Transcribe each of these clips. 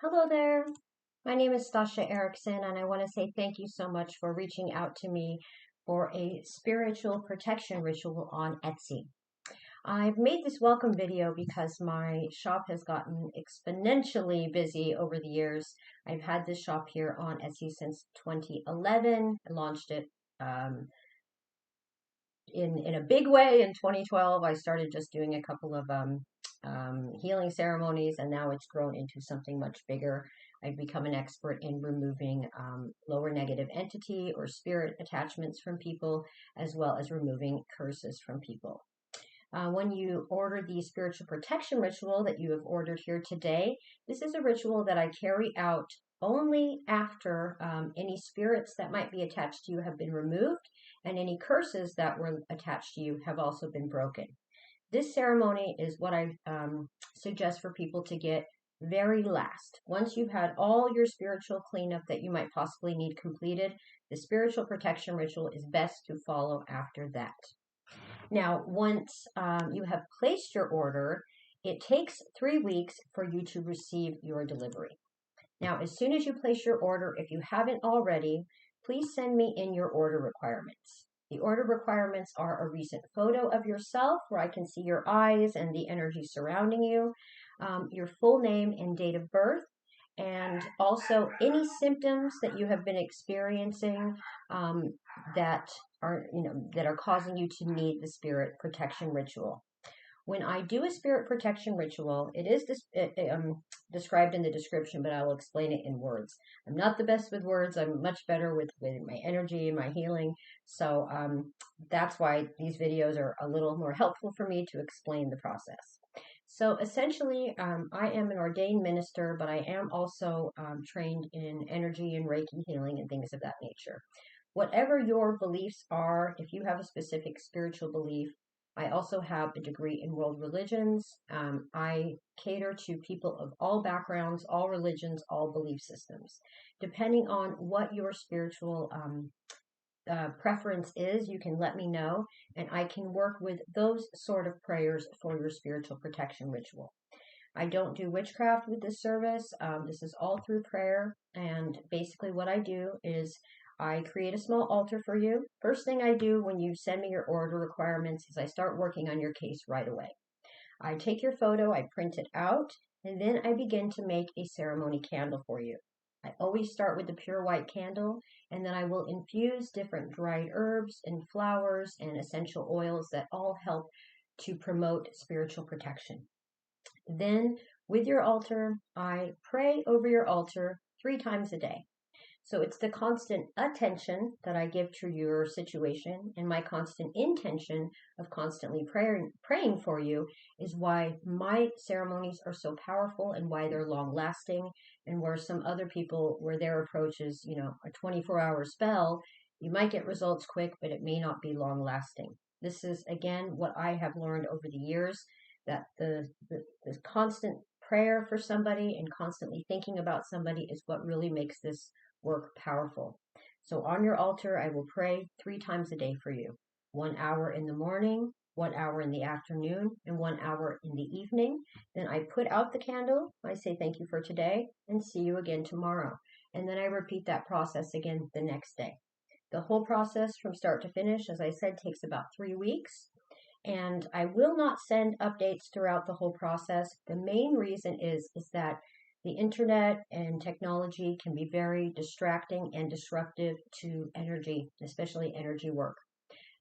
Hello there. My name is Stasha Eriksen, and I want to say thank you so much for reaching out to me for a spiritual protection ritual on Etsy. I've made this welcome video because my shop has gotten exponentially busy over the years. I've had this shop here on Etsy since 2011. I launched it in a big way in 2012. I started just doing a couple of healing ceremonies, and now it's grown into something much bigger. I've become an expert in removing lower negative entity or spirit attachments from people, as well as removing curses from people. When you order the spiritual protection ritual that you have ordered here today, this is a ritual that I carry out only after any spirits that might be attached to you have been removed and any curses that were attached to you have also been broken. This ceremony is what I suggest for people to get very last. Once you've had all your spiritual cleanup that you might possibly need completed, the spiritual protection ritual is best to follow after that. Now, once you have placed your order, it takes 3 weeks for you to receive your delivery. Now, as soon as you place your order, if you haven't already, please send me in your order requirements. The order requirements are a recent photo of yourself where I can see your eyes and the energy surrounding you, your full name and date of birth, and also any symptoms that you have been experiencing that are causing you to need the spirit protection ritual. When I do a spirit protection ritual, it is described in the description, but I will explain it in words. I'm not the best with words. I'm much better with my energy and my healing. So that's why these videos are a little more helpful for me to explain the process. So essentially, I am an ordained minister, but I am also trained in energy and Reiki healing and things of that nature. Whatever your beliefs are, if you have a specific spiritual belief, I also have a degree in world religions. I cater to people of all backgrounds, all religions, all belief systems. Depending on what your spiritual preference is, you can let me know, and I can work with those sort of prayers for your spiritual protection ritual. I don't do witchcraft with this service. This is all through prayer, and basically what I do is I create a small altar for you. First thing I do when you send me your order requirements is I start working on your case right away. I take your photo, I print it out, and then I begin to make a ceremony candle for you. I always start with the pure white candle, and then I will infuse different dried herbs and flowers and essential oils that all help to promote spiritual protection. Then, with your altar, I pray over your altar 3 times a day. So it's the constant attention that I give to your situation and my constant intention of constantly praying for you is why my ceremonies are so powerful and why they're long lasting, and where some other people, where their approach is, a 24-hour spell, you might get results quick, but it may not be long lasting. This is, again, what I have learned over the years, that the constant prayer for somebody and constantly thinking about somebody is what really makes this work powerful. So on your altar, I will pray 3 times a day for you. 1 hour in the morning, 1 hour in the afternoon, and 1 hour in the evening. Then I put out the candle. I say thank you for today and see you again tomorrow. And then I repeat that process again the next day. The whole process from start to finish, as I said, takes about 3 weeks. And I will not send updates throughout the whole process. The main reason is that the internet and technology can be very distracting and disruptive to energy, especially energy work.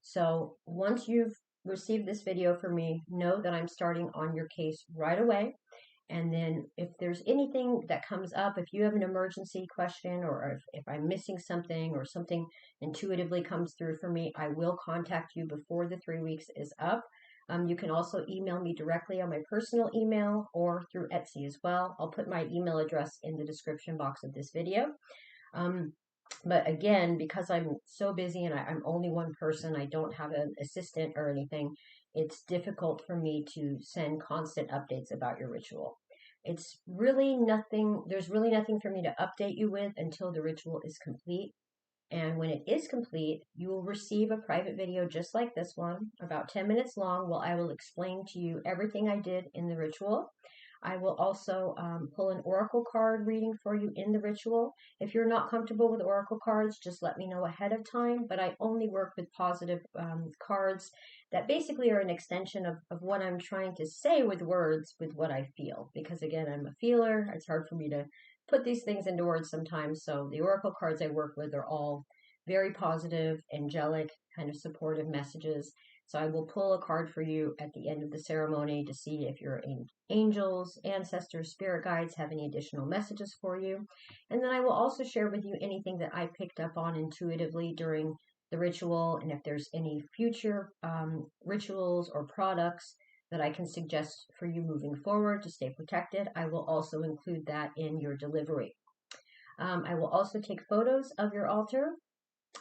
So once you've received this video from me, know that I'm starting on your case right away. And then if there's anything that comes up, if you have an emergency question, or if I'm missing something or something intuitively comes through for me, I will contact you before the 3 weeks is up. You can also email me directly on my personal email or through Etsy as well. I'll put my email address in the description box of this video. But again, because I'm so busy and I'm only one person, I don't have an assistant or anything, it's difficult for me to send constant updates about your ritual. It's really nothing, there's really nothing for me to update you with until the ritual is complete. And when it is complete, you will receive a private video just like this one, about 10 minutes long, where I will explain to you everything I did in the ritual. I will also pull an oracle card reading for you in the ritual. If you're not comfortable with oracle cards, just let me know ahead of time. But I only work with positive cards that basically are an extension of what I'm trying to say with words, with what I feel. Because again, I'm a feeler. It's hard for me to put these things into words sometimes. So the oracle cards I work with are all very positive, angelic, kind of supportive messages. So I will pull a card for you at the end of the ceremony to see if your angels, ancestors, spirit guides have any additional messages for you. And then I will also share with you anything that I picked up on intuitively during the ritual, and if there's any future rituals or products that I can suggest for you moving forward to stay protected, I will also include that in your delivery. I will also take photos of your altar.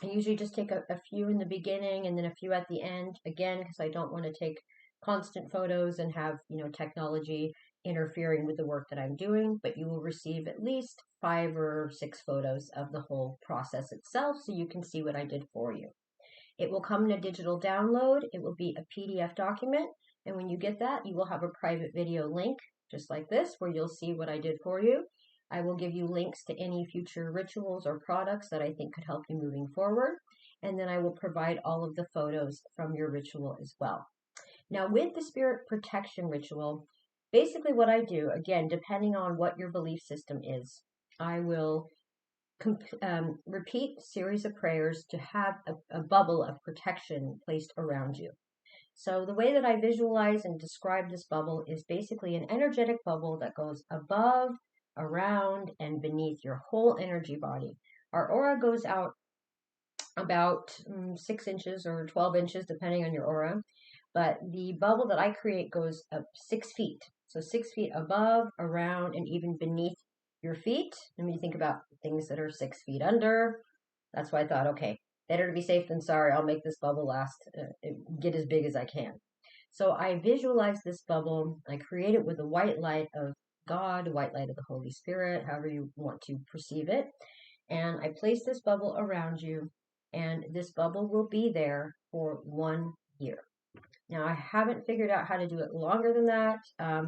I usually just take a few in the beginning and then a few at the end, again, because I don't want to take constant photos and have, technology interfering with the work that I'm doing, but you will receive at least 5 or 6 photos of the whole process itself so you can see what I did for you. It will come in a digital download. It will be a PDF document, and when you get that, you will have a private video link, just like this, where you'll see what I did for you. I will give you links to any future rituals or products that I think could help you moving forward. And then I will provide all of the photos from your ritual as well. Now, with the spirit protection ritual, basically what I do, again, depending on what your belief system is, I will repeat a series of prayers to have a bubble of protection placed around you. So the way that I visualize and describe this bubble is basically an energetic bubble that goes above, around, and beneath your whole energy body. Our aura goes out about 6 inches or 12 inches, depending on your aura. But the bubble that I create goes up 6 feet. So 6 feet above, around, and even beneath your feet. And when you think about things that are 6 feet under, that's why I thought, okay, better to be safe than sorry. I'll make this bubble last, get as big as I can. So I visualize this bubble. I create it with the white light of God, white light of the Holy Spirit, however you want to perceive it. And I place this bubble around you, and this bubble will be there for 1 year. Now, I haven't figured out how to do it longer than that,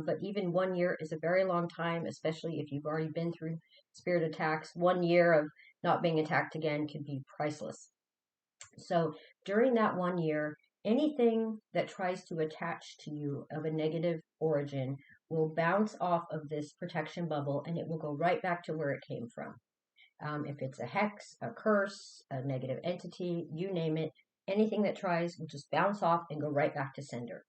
but even 1 year is a very long time, especially if you've already been through spirit attacks. 1 year of not being attacked again could be priceless. So during that 1 year, anything that tries to attach to you of a negative origin will bounce off of this protection bubble, and it will go right back to where it came from. If it's a hex, a curse, a negative entity, you name it, anything that tries will just bounce off and go right back to sender.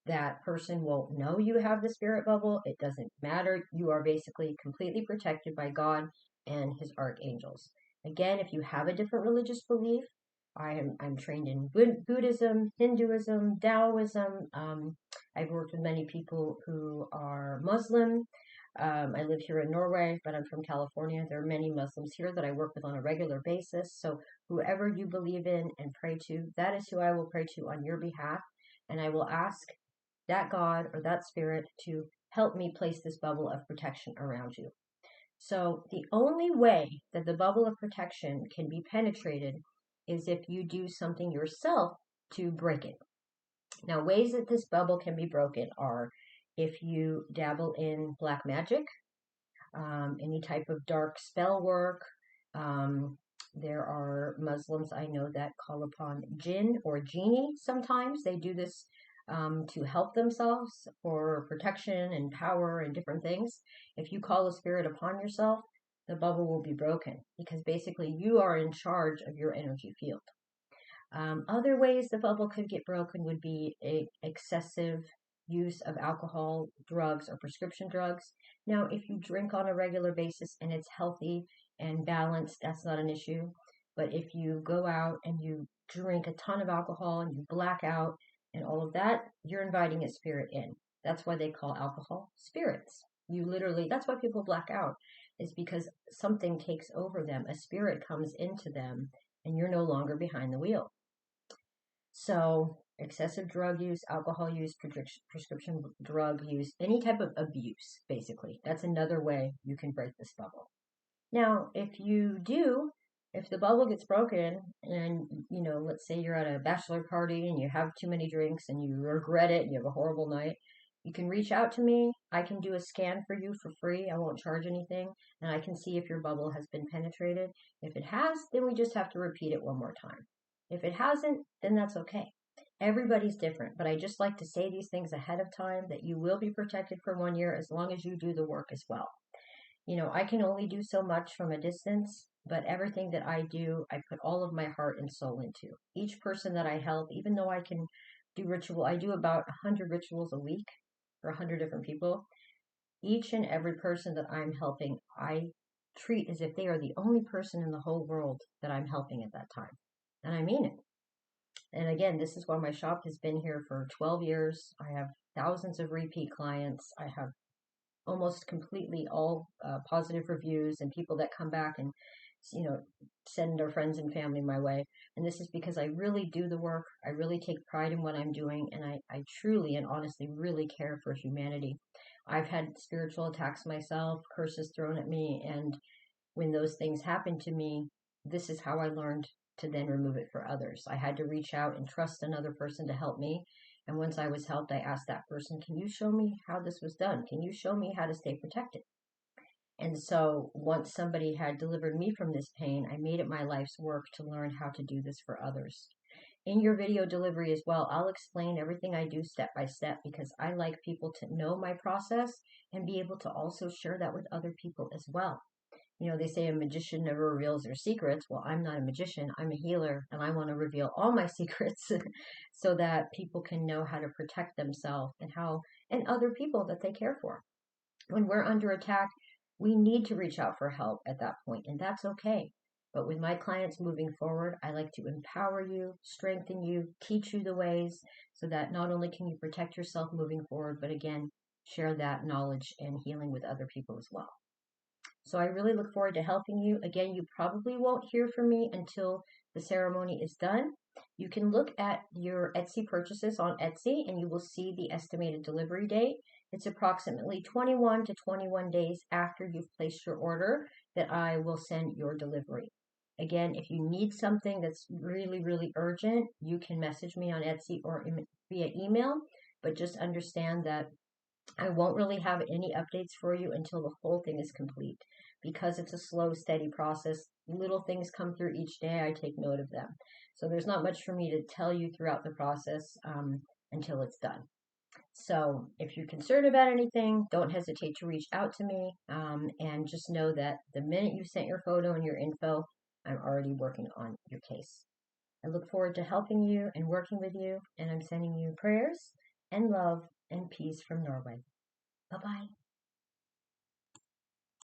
That person won't know you have the spirit bubble. It doesn't matter. You are basically completely protected by God and his archangels. Again, if you have a different religious belief, I'm trained in Buddhism, Hinduism, Taoism. I've worked with many people who are Muslim. I live here in Norway, but I'm from California. There are many Muslims here that I work with on a regular basis. So whoever you believe in and pray to, that is who I will pray to on your behalf. And I will ask that God or that spirit to help me place this bubble of protection around you. So the only way that the bubble of protection can be penetrated is if you do something yourself to break it. Now, ways that this bubble can be broken are if you dabble in black magic, any type of dark spell work. There are Muslims I know that call upon jinn or genie sometimes. They do this to help themselves for protection and power and different things. If you call a spirit upon yourself, the bubble will be broken because basically you are in charge of your energy field. Other ways the bubble could get broken would be excessive use of alcohol, drugs, or prescription drugs. Now, if you drink on a regular basis and it's healthy and balanced, that's not an issue. But if you go out and you drink a ton of alcohol and you black out and all of that, you're inviting a spirit in. That's why they call alcohol spirits. That's why people black out, is because something takes over them. A spirit comes into them and you're no longer behind the wheel. So excessive drug use, alcohol use, prescription drug use, any type of abuse, basically. That's another way you can break this bubble. Now, if the bubble gets broken and, let's say you're at a bachelor party and you have too many drinks and you regret it and you have a horrible night, You can reach out to me. I can do a scan for you for free. I won't charge anything. And I can see if your bubble has been penetrated. If it has, then we just have to repeat it one more time. If it hasn't, then that's okay. Everybody's different, but I just like to say these things ahead of time that you will be protected for 1 year as long as you do the work as well. I can only do so much from a distance, but everything that I do, I put all of my heart and soul into. Each person that I help, even though I can do ritual, I do about 100 rituals a week for 100 different people. Each and every person that I'm helping, I treat as if they are the only person in the whole world that I'm helping at that time. And I mean it. And again, this is why my shop has been here for 12 years. I have thousands of repeat clients. I have almost completely all positive reviews and people that come back and send their friends and family my way. And this is because I really do the work. I really take pride in what I'm doing, and I truly and honestly really care for humanity. I've had spiritual attacks myself, curses thrown at me, and when those things happened to me, this is how I learned to then remove it for others. I had to reach out and trust another person to help me. And once I was helped, I asked that person, can you show me how this was done? Can you show me how to stay protected? And so once somebody had delivered me from this pain, I made it my life's work to learn how to do this for others. In your video delivery as well, I'll explain everything I do step by step because I like people to know my process and be able to also share that with other people as well. They say a magician never reveals their secrets. Well, I'm not a magician. I'm a healer, and I want to reveal all my secrets so that people can know how to protect themselves and other people that they care for. When we're under attack, we need to reach out for help at that point, and that's okay. But with my clients moving forward, I like to empower you, strengthen you, teach you the ways so that not only can you protect yourself moving forward, but again, share that knowledge and healing with other people as well. So I really look forward to helping you. Again, you probably won't hear from me until the ceremony is done. You can look at your Etsy purchases on Etsy and you will see the estimated delivery date. It's approximately 21 to 21 days after you've placed your order that I will send your delivery. Again, if you need something that's really, really urgent, you can message me on Etsy or via email, but just understand that I won't really have any updates for you until the whole thing is complete. Because it's a slow, steady process, little things come through each day, I take note of them. So there's not much for me to tell you throughout the process until it's done. So if you're concerned about anything, don't hesitate to reach out to me and just know that the minute you sent your photo and your info, I'm already working on your case. I look forward to helping you and working with you, and I'm sending you prayers and love and peace from Norway. Bye-bye.